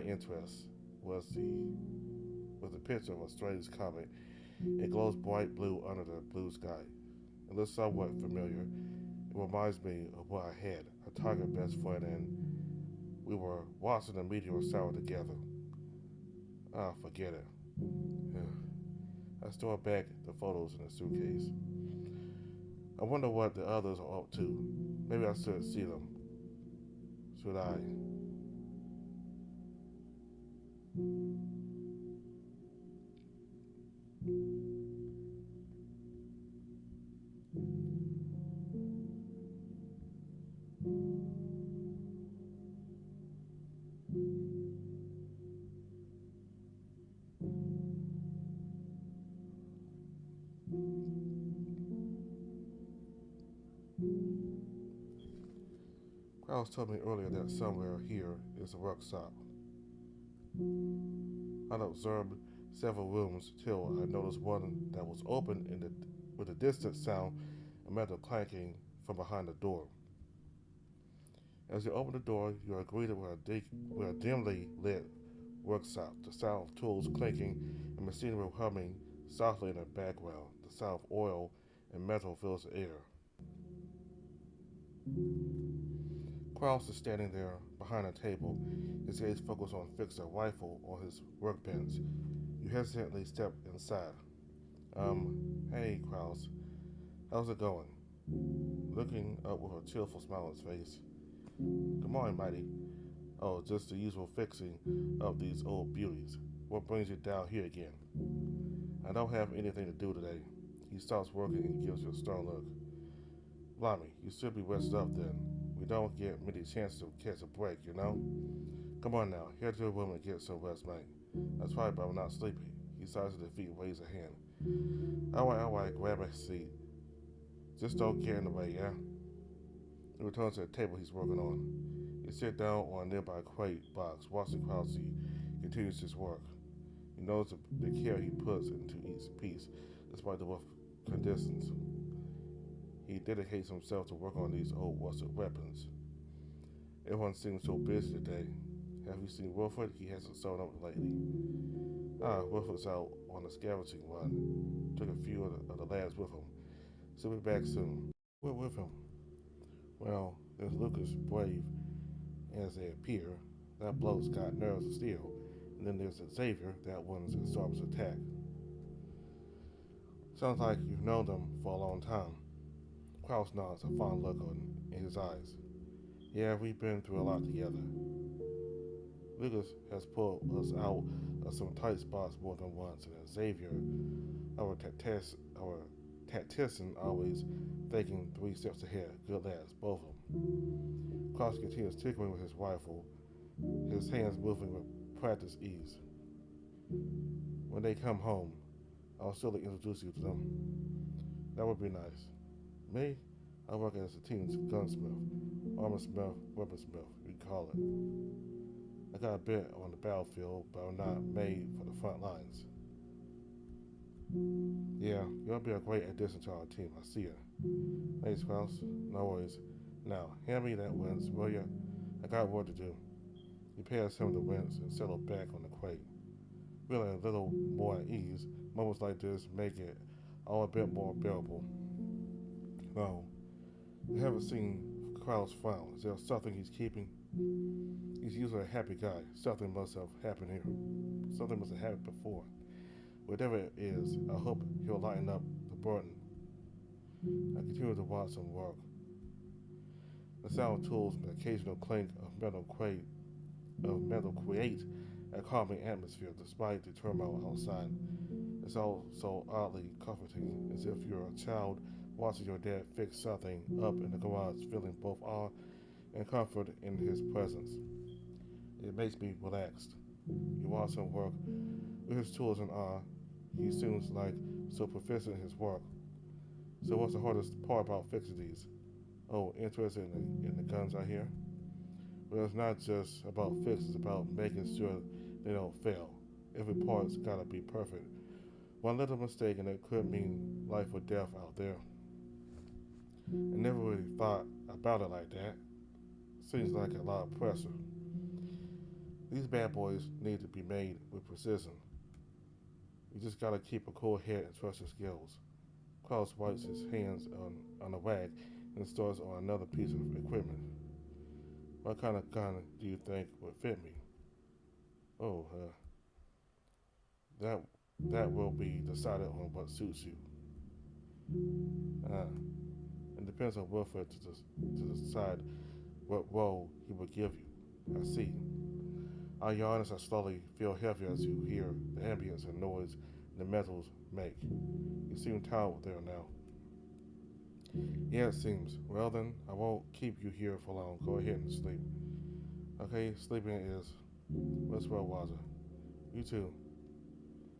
[SPEAKER 1] interest was the picture of a strange comet. It glows bright blue under the blue sky. It looks somewhat familiar. It reminds me of what I had, a target best friend, and we were watching the meteor shower together. Ah, forget it. I store back the photos in the suitcase. I wonder what the others are up to. Maybe I should see them. Should I? Krause told me earlier that somewhere here is a workshop. I observed several rooms till I noticed one that was open with a distant sound, a metal clanking from behind the door. As you open the door, you are greeted with a dimly lit workshop, the sound of tools clinking and machinery humming softly in the background. The sound of oil and metal fills the air. Krause is standing there behind a table, his gaze focused on fixing a rifle on his workbench. You hesitantly step inside. Hey, Krause, how's it going? Looking up with a cheerful smile on his face. Good morning, Mighty. Oh, just the usual fixing of these old beauties. What brings you down here again? I don't have anything to do today. He stops working and gives you a stern look. Blimey, you should be rested up then. We don't get many chances to catch a break, you know? Come on now, head to your room and get some rest, mate. That's right, but I'm not sleepy. He sighs to defeat and waves a hand. Alright, grab a seat. Just don't get in the way, yeah? He returns to the table he's working on. He sits down on a nearby crate box, watching Krause continues his work. He knows the care he puts into each piece, despite the rough conditions. He dedicates himself to work on these old rusted weapons. Everyone seems so busy today. Have you seen Wilfred? He hasn't shown up lately. Wilfred's out on a scavenging run. Took a few of the lads with him. She'll be back soon. We're with him. Well, there's Lucas, brave as they appear. That bloke's got nerves of steel. And then there's Xavier, that one's as sharp as a tack. Sounds like you've known them for a long time. Krause nods, a fond look in his eyes. Yeah, we've been through a lot together. Lucas has pulled us out of some tight spots more than once, and Xavier, our tactician, always thinking 3 steps ahead. Good lads, both of them. Krause continues tinkering with his rifle, his hands moving with practiced ease. When they come home, I'll surely introduce you to them. That would be nice. Me? I work as a team's gunsmith, armorsmith, weaponsmith, we call it. I got a bit on the battlefield, but I'm not made for the front lines. Yeah, you'll be a great addition to our team, I see it. Thanks, Krause. No worries. Now, hand me that winch, will ya? I got work to do. He passed him the winch and settled back on the crate. Feeling a little more at ease, moments like this make it all a bit more bearable. No, I haven't seen Krause frown. Is there something he's keeping? He's usually a happy guy. Something must have happened here. Something must have happened before. Whatever it is, I hope he'll lighten up the burden. I continue to watch him work. The sound of tools and the occasional clink of metal create a calming atmosphere despite the turmoil outside. It's all so oddly comforting, as if you're a child watching your dad fix something up in the garage, feeling both awe and comfort in his presence. It makes me relaxed. You watch him work with his tools in awe. He seems like so proficient in his work. So what's the hardest part about fixing these? Oh, interested in the guns I hear? Well, it's not just about fixes, it's about making sure they don't fail. Every part's gotta be perfect. One little mistake and it could mean life or death out there. I never really thought about it like that. Seems like a lot of pressure. These bad boys need to be made with precision. You just gotta keep a cool head and trust your skills. Krause wipes his hands on a rag and starts on another piece of equipment. What kind of gun do you think would fit me? Oh, that will be decided on what suits you. It depends on Wilfred to decide what role he will give you. I see. I yawn as I slowly feel heavier as you hear the ambience and noise the metals make. You seem tired there now. Yeah, it seems. Well then, I won't keep you here for long. Go ahead and sleep. Okay, sleeping is. Rest well, Waza. You too.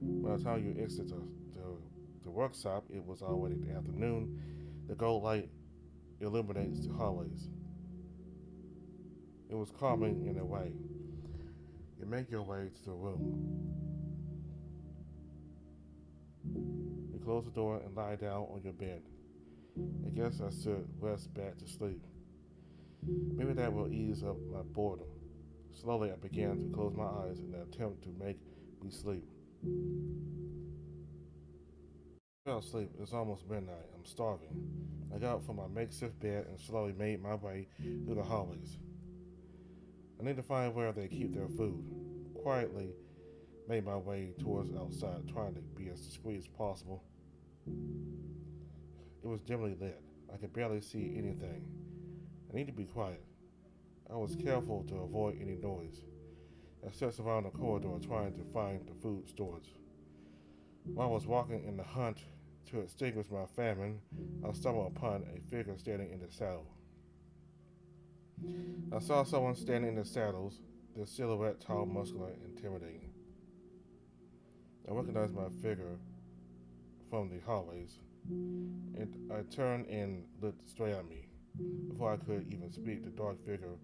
[SPEAKER 1] By the time you exit the workshop, it was already the afternoon. The gold light illuminates the hallways. It was calming in a way. You make your way to the room. You close the door and lie down on your bed. I guess I should rest back to sleep. Maybe that will ease up my boredom. Slowly, I began to close my eyes in an attempt to make me sleep. I fell asleep. It's almost midnight. I'm starving. I got up from my makeshift bed and slowly made my way through the hallways. I need to find where they keep their food. Quietly made my way towards outside, trying to be as discreet as possible. It was dimly lit. I could barely see anything. I need to be quiet. I was careful to avoid any noise. I searched around the corridor trying to find the food storage. While I was walking in the hunt to extinguish my famine, I stumbled upon a figure standing in the saddle. I saw someone standing in the saddles, their silhouette tall, muscular, and intimidating. I recognized my figure from the hallways, and I turned and looked straight at me. Before I could even speak, the dark figure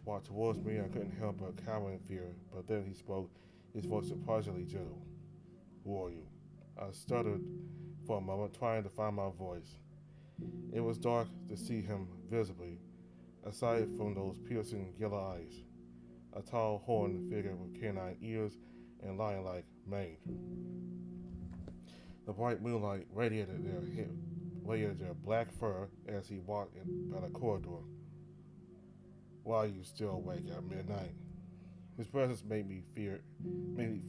[SPEAKER 1] walked towards me. I couldn't help but cower in fear, but then he spoke, his voice surprisingly gentle. Who are you? I stuttered for a moment, trying to find my voice. It was dark to see him visibly, aside from those piercing yellow eyes. A tall, horned figure with canine ears and lion-like mane. The bright moonlight radiated their black fur as he walked by the corridor. Why are you still awake at midnight? His presence made me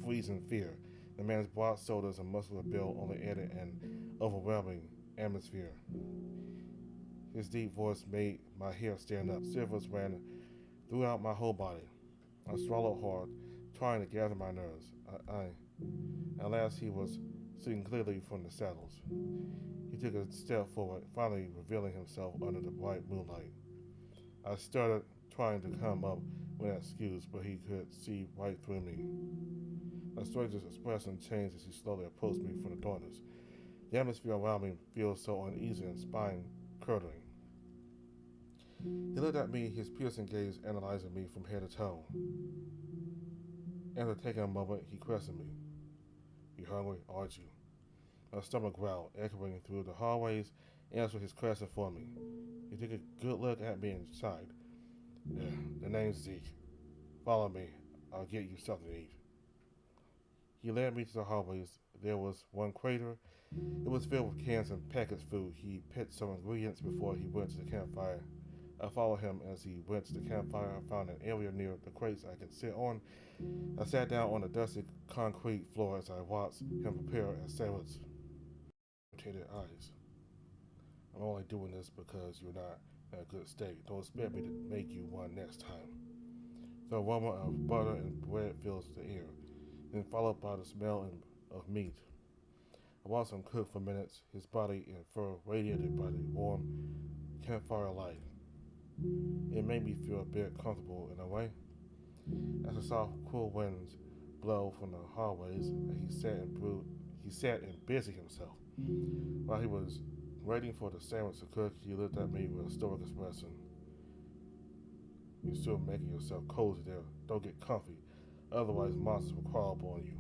[SPEAKER 1] freeze in fear. The man's broad shoulders and muscular build only added an overwhelming atmosphere. His deep voice made my hair stand up. Shivers ran throughout my whole body. I swallowed hard, trying to gather my nerves. At last, he was seen clearly from the saddles. He took a step forward, finally revealing himself under the bright moonlight. I started trying to come up with an excuse, but he could see right through me. The stranger's expression changed as he slowly approached me from the darkness. The atmosphere around me feels so uneasy and spine-curdling. He looked at me, his piercing gaze analyzing me from head to toe. After taking a moment, he questioned me. You hungry, aren't you? My stomach growled, echoing through the hallways, answering his question for me. He took a good look at me and sighed. Yeah, the name's Zeke. Follow me. I'll get you something to eat. He led me to the hallways. There was one crater. It was filled with cans and packaged food. He picked some ingredients before he went to the campfire. I followed him as he went to the campfire. I found an area near the crates I could sit on. I sat down on the dusty concrete floor as I watched him prepare a sandwich. Irritated eyes. I'm only doing this because you're not in a good state. Don't expect me to make you one next time. The aroma of butter and bread fills the air, then followed by the smell of meat. I watched him cook for minutes, his body and fur radiated by the warm campfire light. It made me feel a bit comfortable in a way. As the soft, cool winds blow from the hallways, he sat and busied himself. While he was waiting for the sandwich to cook, he looked at me with a stoic expression. You're still making yourself cozy there. Don't get comfy, otherwise monsters will crawl up on you.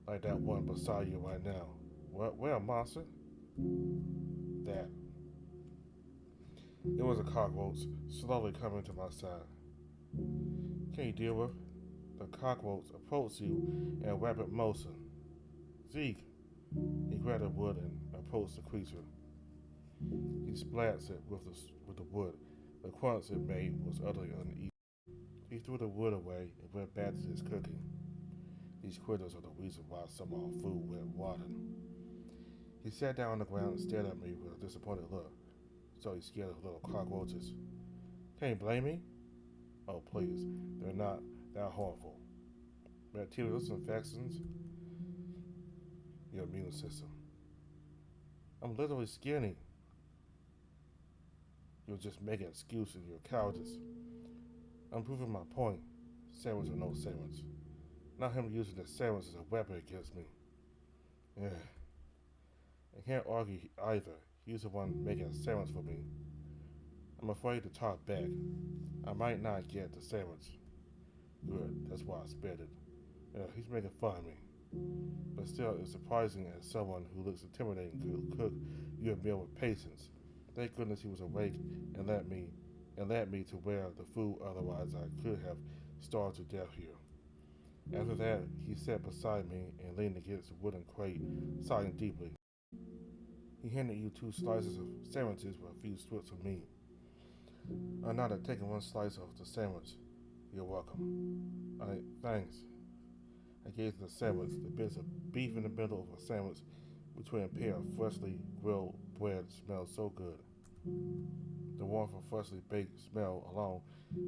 [SPEAKER 1] Like that one beside you right now. What? Where, monster? That. It was a cockroach, slowly coming to my side. Can you deal with? The cockroach approached you in a rapid motion. Zeke. He grabbed the wood and approached the creature. He splattered it with the wood. The crunch it made was utterly uneven. He threw the wood away and went back to his cooking. These critters are the reason why some of our food went rotten. He sat down on the ground and stared at me with a disappointed look. So he's scared of little cockroaches. Can you blame me? Oh, please. They're not that harmful. Bacterial infections, your immune system. I'm literally skinny. You're just making excuses. You're cowardice. I'm proving my point. Sandwich or no sandwich. Not him using the sandwich as a weapon against me. Yeah. I can't argue either. He's the one making a sandwich for me. I'm afraid to talk back. I might not get the sandwich. Good, that's why I spared it. Yeah, he's making fun of me. But still, it's surprising as someone who looks intimidating could cook you a meal with patience. Thank goodness he was awake and let me and led me to where the food otherwise I could have starved to death here. After that, he sat beside me and leaned against a wooden crate, sighing deeply. He handed you two slices of sandwiches with a few strips of meat. I nodded, taking one slice of the sandwich. You're welcome. Thanks. I gazed at the sandwich, the bits of beef in the middle of a sandwich between a pair of freshly grilled bread smelled so good. The warmth of freshly baked smell alone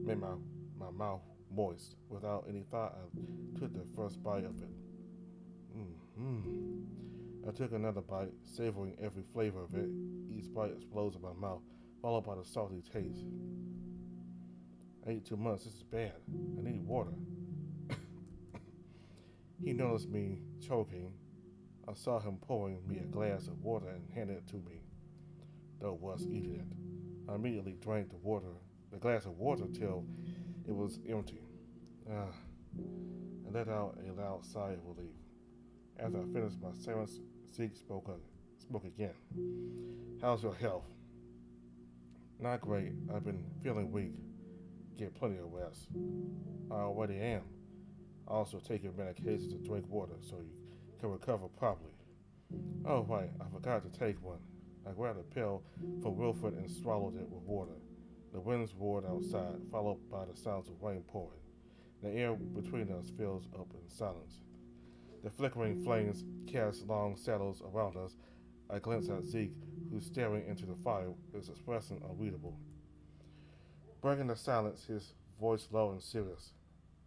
[SPEAKER 1] made my mouth moist. Without any thought, I took the first bite of it. Mmm. I took another bite, savoring every flavor of it. Each bite explodes in my mouth, followed by the salty taste. I ate too much. This is bad. I need water. He noticed me choking. I saw him pouring me a glass of water and handed it to me, though was eating it. I immediately drank the glass of water till it was empty. I let out a loud sigh of relief. After I finished my sandwich, Zeke spoke again. How's your health? Not great. I've been feeling weak. Get plenty of rest. I already am. I also take your medication to drink water so you can recover properly. Oh, right, I forgot to take one. I grabbed a pill from Wilfred and swallowed it with water. The winds roared outside, followed by the sounds of rain pouring. The air between us fills up in silence. The flickering flames cast long shadows around us. I glance at Zeke, who's staring into the fire, his expression unreadable. Breaking the silence, his voice low and serious.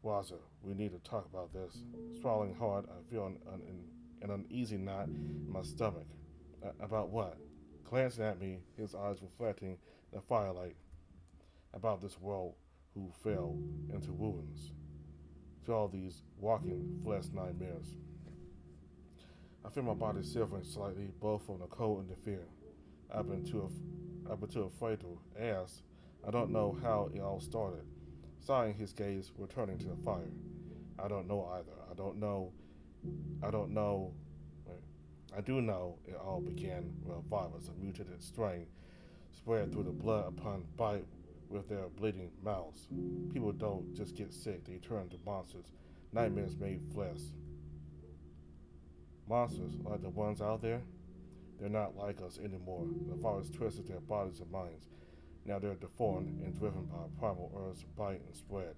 [SPEAKER 1] Roger, we need to talk about this. Swallowing hard, I feel an uneasy knot in my stomach. About what? Glancing at me, his eyes reflecting the firelight. About this world who fell into ruins. To all these walking flesh nightmares. I feel my body shivering slightly, both from the cold and the fear. I've been too afraid to ask. I don't know how it all started. Sighing, his gaze returning to the fire. I don't know either. I don't know. I do know it all began when a virus, a mutated strain, spread through the blood upon bite with their bleeding mouths. People don't just get sick, they turn to monsters. Nightmares made flesh. Monsters, like the ones out there, they're not like us anymore. The virus twisted their bodies and minds. Now they're deformed and driven by a primal urge to bite and spread.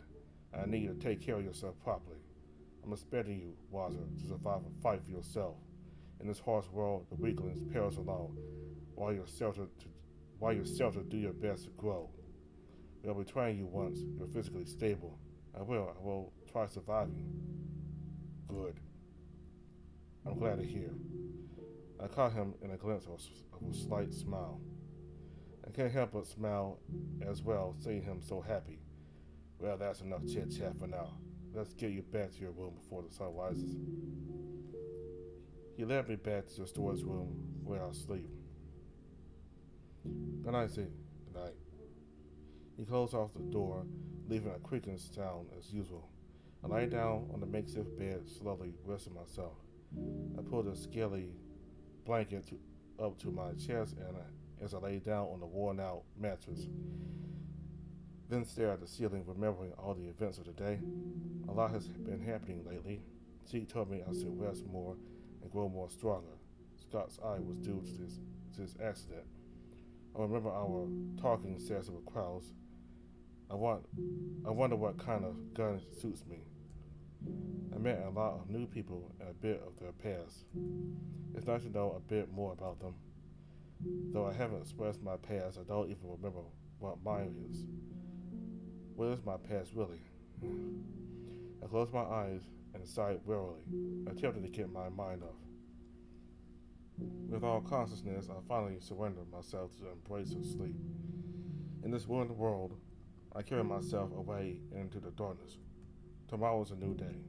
[SPEAKER 1] I need you to take care of yourself properly. I'm expecting you, Wazer, to survive a fight for yourself. In this harsh world, the weaklings perish alone, while you're sheltered, do your best to grow. They'll betray you once you're physically stable. I will try surviving. Good. I'm glad to hear. I caught him in a glimpse of a slight smile. I can't help but smile as well, seeing him so happy. Well, that's enough chit chat for now. Let's get you back to your room before the sun rises. He led me back to the storage room where I'll sleep. Good night, Zeke. Good night. He closed off the door, leaving a creaking sound as usual. I lay down on the makeshift bed, slowly resting myself. I pulled a scaly up to my chest and as I lay down on the worn out mattress, then stared at the ceiling, remembering all the events of the day. A lot has been happening lately. Zeke told me I should rest more and grow more stronger. Scott's eye was due to this accident. I remember our talking session with Krause. I wonder what kind of gun suits me. I met a lot of new people and a bit of their past. It's nice to know a bit more about them. Though I haven't expressed my past, I don't even remember what mine is. What is my past really? I closed my eyes and sighed wearily, attempting to get my mind off. With all consciousness, I finally surrendered myself to the embrace of sleep. In this ruined world, I carry myself away into the darkness. Tomorrow is a new day.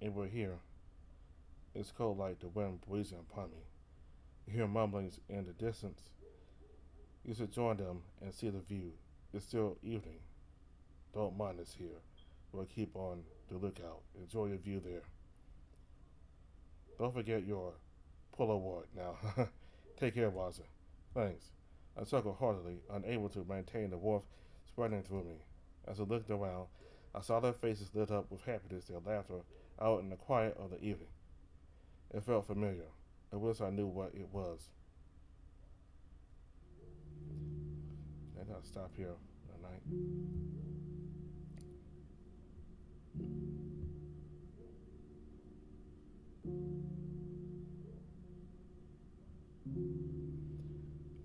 [SPEAKER 1] And we're here. It's cold like the wind breezing upon me. You hear mumblings in the distance. You should join them and see the view. It's still evening. Don't mind us here. We'll keep on the lookout. Enjoy your view there. Don't forget your pull award now. Take care, Waza. Thanks. I chuckled heartily, unable to maintain the warmth spreading through me. As I looked around, I saw their faces lit up with happiness, their laughter out in the quiet of the evening. It felt familiar. I wish I knew what it was. I gotta stop here tonight.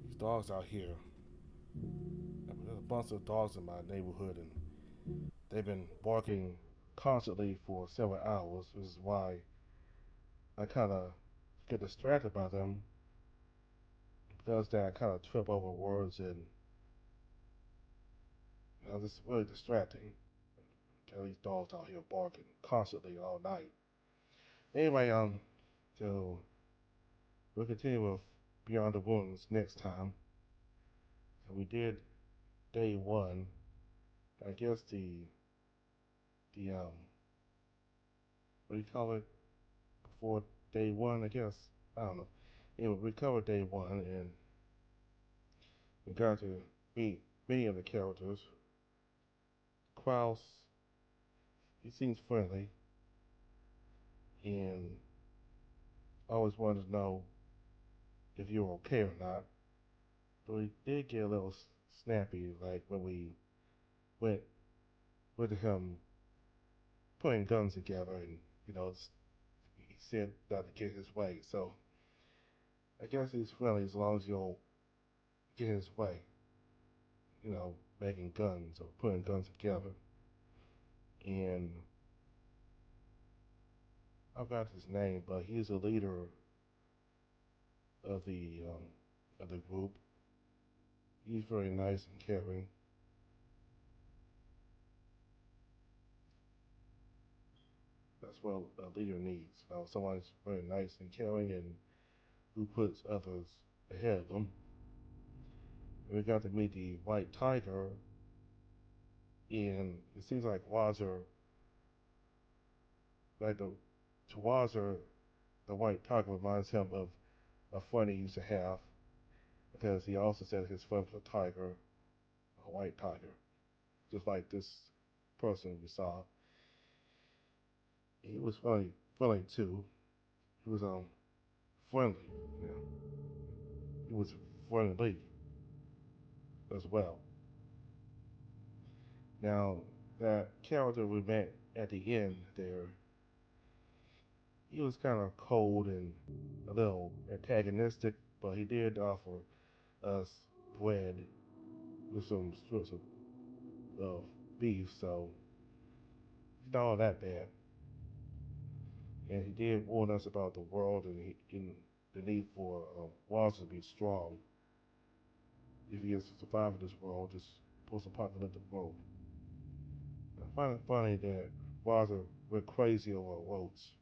[SPEAKER 1] These dogs out here, there's a bunch of dogs in my neighborhood, and they've been barking constantly for several hours. This is why I kind of get distracted by them. Does that kind of trip over words, and it's really distracting. Got these dogs out here barking constantly all night. Anyway, so we'll continue with Beyond the Wounds next time. So we did day one. I guess the what do you call it, before day one? I guess I don't know. Anyway, we covered day one, and we got to meet many of the characters. Kraus, he seems friendly, and I always wanted to know if you were okay or not. But we did get a little snappy, like when we went with him putting guns together, and he said not to get his way. So I guess he's friendly as long as you don't get his way. Making guns or putting guns together. And I forgot his name, but he's the leader of the group. He's very nice and caring. That's what a leader needs. Someone who's very nice and caring and who puts others ahead of them. And we got to meet the White Tiger, and it seems like Wazir, like to Wazir, the White Tiger reminds him of a friend he used to have, because he also said his friend was a tiger, a white tiger, just like this person we saw. He was funny too. He was friendly. Yeah. He was friendly as well. Now that character we met at the end there, he was kind of cold and a little antagonistic, but he did offer us bread with some strips of beef, so it's not all that bad. And he did warn us about the world and the need for Walls to be strong if he is to survive in this world, this post-apocalyptic world. I find it funny that Walls went crazy over votes.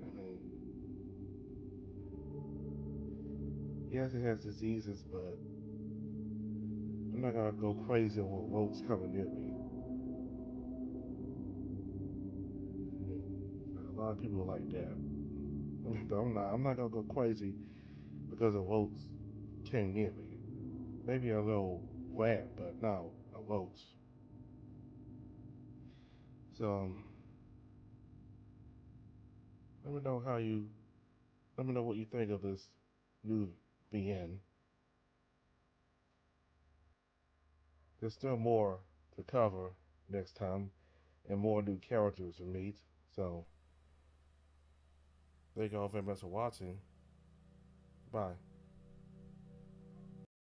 [SPEAKER 1] I mean, yes, it has diseases, but I'm not gonna go crazy over votes coming near me. A lot of people are like that. But I'm not gonna go crazy because of votes came near me. Maybe a little rat, but no, votes. So let me know how you. Let me know what you think of this new BN. There's still more to cover next time, and more new characters to meet. So thank you all very much for watching. Bye.